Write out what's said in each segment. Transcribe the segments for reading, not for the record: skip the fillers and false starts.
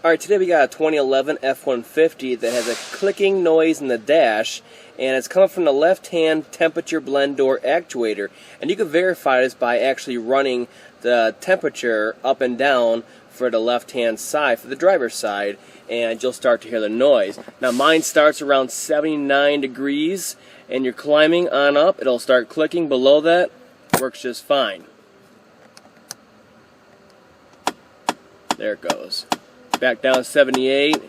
Alright, today we got a 2011 F150 that has a clicking noise in the dash, and it's coming from the left-hand temperature blend door actuator. And you can verify this by actually running the temperature up and down for the left-hand side, for the driver's side, and you'll start to hear the noise. Now mine starts around 79 degrees, and you're climbing on up, it'll start clicking below that, works just fine. There it goes. Back down 78.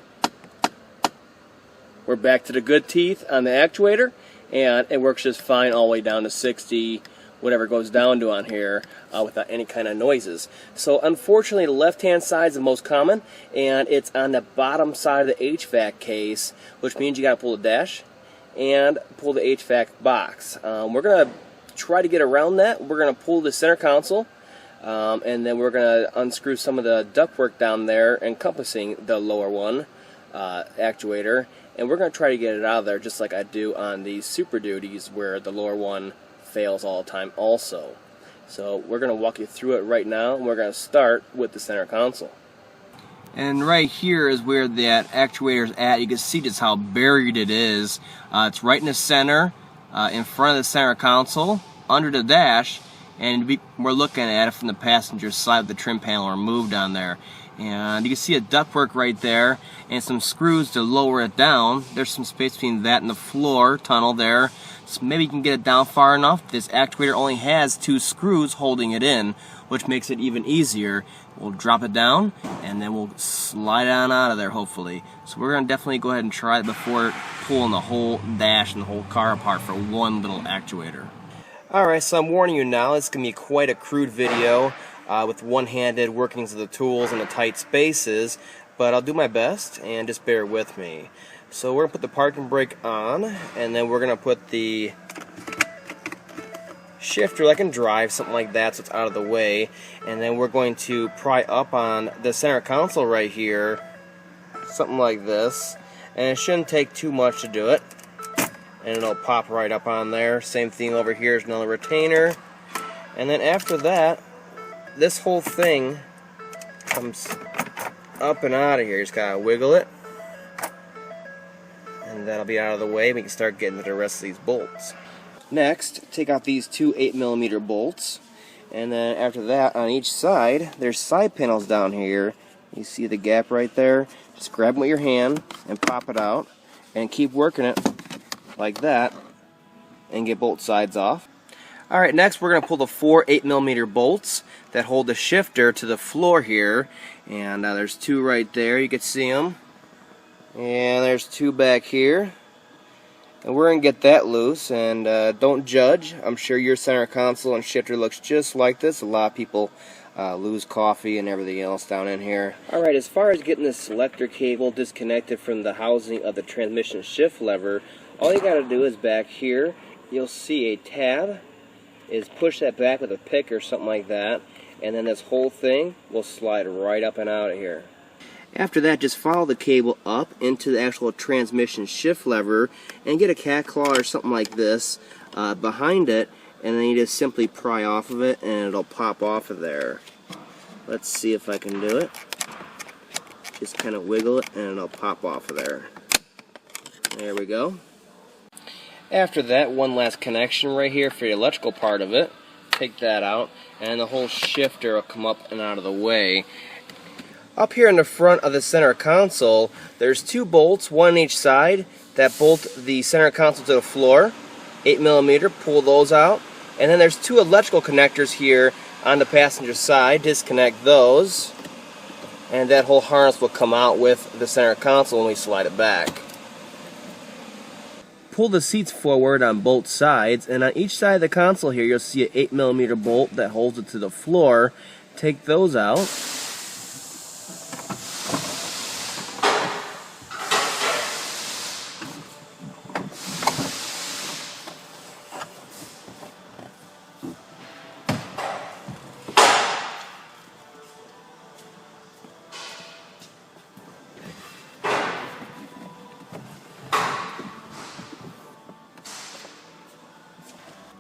We're back to the good teeth on the actuator, and it works just fine all the way down to 60, whatever it goes down to on here, without any kind of noises. So unfortunately the left hand side is the most common, and it's on the bottom side of the HVAC case, which means you got to pull the dash and pull the HVAC box. We're going to try to get around that. We're going to pull the center console. And then we're going to unscrew some of the ductwork down there encompassing the lower one actuator, and we're going to try to get it out of there just like I do on these Super Duties where the lower one fails all the time also. So we're going to walk you through it right now, and we're going to start with the center console. And right here is where that actuator is at. You can see just how buried it is. It's right in the center, in front of the center console, under the dash. And we're looking at it from the passenger side with the trim panel removed on there. And you can see a ductwork right there and some screws to lower it down. There's some space between that and the floor tunnel there. So maybe you can get it down far enough. This actuator only has 2 screws holding it in, which makes it even easier. We'll drop it down and then we'll slide on out of there hopefully. So we're going to definitely go ahead and try it before pulling the whole dash and the whole car apart for one little actuator. Alright, so I'm warning you now, it's going to be quite a crude video with one-handed workings of the tools in the tight spaces, but I'll do my best and just bear with me. So we're going to put the parking brake on, and then we're going to put the shifter like in drive, something like that, so it's out of the way, and then we're going to pry up on the center console right here, something like this, and it shouldn't take too much to do it. And it'll pop right up on there. Same thing over here is another retainer. And then after that, this whole thing comes up and out of here. You just gotta wiggle it. And that'll be out of the way. We can start getting to the rest of these bolts. Next, take out these 2 8mm bolts. And then after that, on each side, there's side panels down here. You see the gap right there? Just grab them with your hand and pop it out. And keep working it like that and get both sides off. Alright, next we're going to pull the 4 8mm bolts that hold the shifter to the floor here, and there's 2 right there, you can see them, and there's 2 back here, and we're going to get that loose. And don't judge, I'm sure your center console and shifter looks just like this. A lot of people lose coffee and everything else down in here. Alright, as far as getting the selector cable disconnected from the housing of the transmission shift lever, all you gotta do is back here, you'll see a tab, is push that back with a pick or something like that, and then this whole thing will slide right up and out of here. After that, just follow the cable up into the actual transmission shift lever and get a cat claw or something like this behind it, and then you just simply pry off of it and it'll pop off of there. Let's see if I can do it. Just kind of wiggle it and it'll pop off of there. There we go. After that, one last connection right here for the electrical part of it. Take that out, and the whole shifter will come up and out of the way. Up here in the front of the center console, there's 2 bolts, one on each side, that bolt the center console to the floor. 8mm, pull those out. And then there's 2 electrical connectors here on the passenger side. Disconnect those, and that whole harness will come out with the center console when we slide it back. Pull the seats forward on both sides, and on each side of the console here you'll see an 8mm bolt that holds it to the floor. Take those out.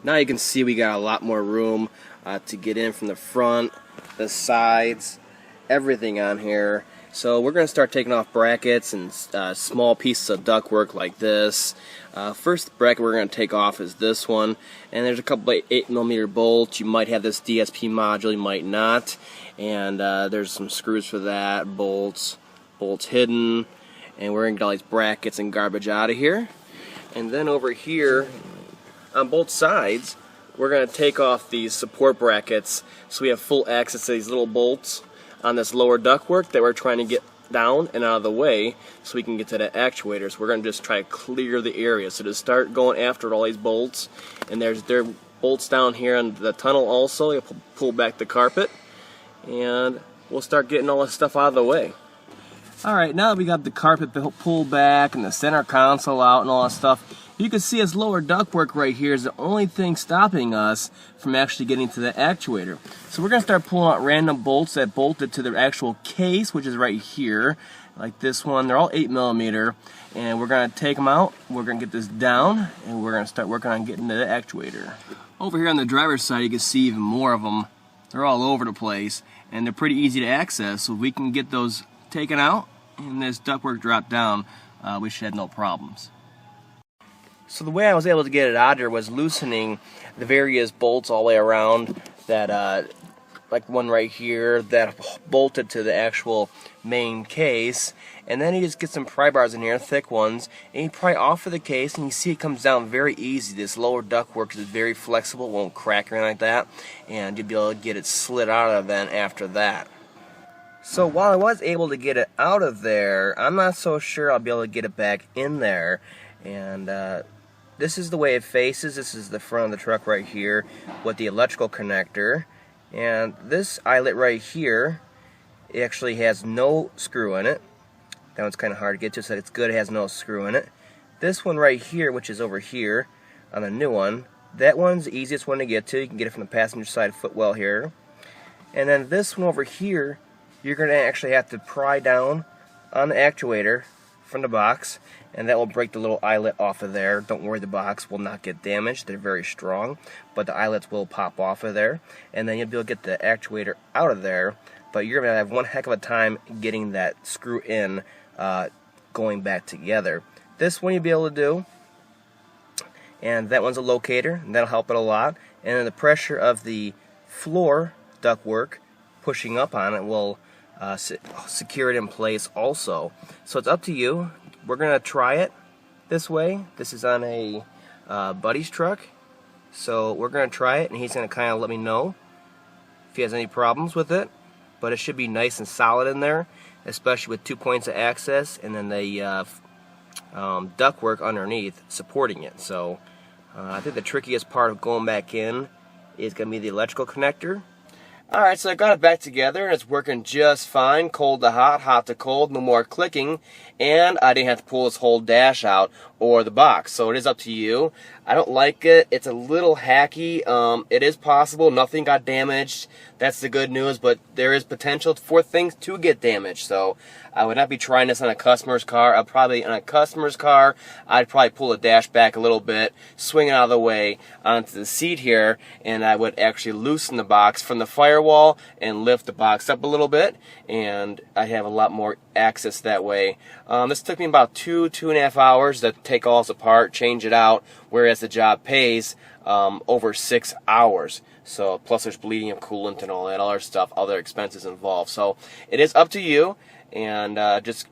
Now you can see we got a lot more room to get in from the front, the sides, everything on here. So we're going to start taking off brackets and small pieces of ductwork like this. First bracket we're going to take off is this one, and there's a couple of 8mm bolts. You might have this DSP module, you might not, and there's some screws for that, bolts hidden, and we're going to get all these brackets and garbage out of here. And then over here on both sides we're going to take off these support brackets so we have full access to these little bolts on this lower ductwork that we're trying to get down and out of the way so we can get to the actuator. So we're going to just try to clear the area. So to start going after all these bolts, and there are bolts down here on the tunnel also. You'll pull back the carpet and we'll start getting all this stuff out of the way. Alright, now that we got the carpet pulled back and the center console out and all that stuff, you can see this lower ductwork right here is the only thing stopping us from actually getting to the actuator. So we're going to start pulling out random bolts that bolted to the actual case, which is right here, like this one. They're all 8mm, and we're going to take them out, we're going to get this down, and we're going to start working on getting to the actuator. Over here on the driver's side you can see even more of them. They're all over the place, and they're pretty easy to access, so if we can get those taken out and this ductwork dropped down, we should have no problems. So the way I was able to get it out here was loosening the various bolts all the way around that, like one right here that bolted to the actual main case, and then you just get some pry bars in here, thick ones, and you pry off of the case and you see it comes down very easy. This lower ductwork is very flexible, won't crack or anything like that, and you'll be able to get it slid out of then after that. So while I was able to get it out of there, I'm not so sure I'll be able to get it back in there. And this is the way it faces. This is the front of the truck right here with the electrical connector. And this eyelet right here, it actually has no screw in it. That one's kind of hard to get to, so it's good it has no screw in it. This one right here, which is over here on the new one, that one's the easiest one to get to. You can get it from the passenger side footwell here. And then this one over here, you're going to actually have to pry down on the actuator from the box, and that will break the little eyelet off of there. Don't worry, the box will not get damaged. They're very strong, but the eyelets will pop off of there, and then you'll be able to get the actuator out of there, but you're going to have one heck of a time getting that screw in, going back together. This one you'll be able to do, and that one's a locator, and that'll help it a lot. And then the pressure of the floor ductwork pushing up on it will secure it in place also. So it's up to you. We're going to try it this way. This is on a buddy's truck, so we're going to try it, and he's going to kind of let me know if he has any problems with it. But it should be nice and solid in there, especially with 2 points of access and then the ductwork underneath supporting it. So I think the trickiest part of going back in is going to be the electrical connector. Alright, so I got it back together and it's working just fine. Cold to hot, hot to cold, no more clicking, and I didn't have to pull this whole dash out or the box, so it is up to you. I don't like it. It's a little hacky. It is possible nothing got damaged. That's the good news, but there is potential for things to get damaged, so I would not be trying this on a customer's car. I'd probably pull the dash back a little bit, swing it out of the way onto the seat here, and I would actually loosen the box from the firewall and lift the box up a little bit, and I'd have a lot more access that way. This took me about 2.5 hours to take all this apart, change it out, whereas the job pays over 6 hours. So plus there's bleeding of coolant and all that other stuff, other expenses involved. So it is up to you, and just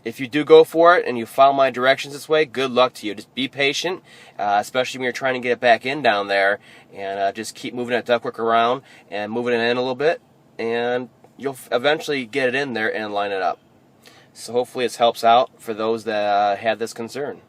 if you do go for it and you follow my directions this way, good luck to you. Just be patient, especially when you're trying to get it back in down there, and just keep moving that ductwork around and moving it in a little bit, and you'll eventually get it in there and line it up. So hopefully this helps out for those that had this concern.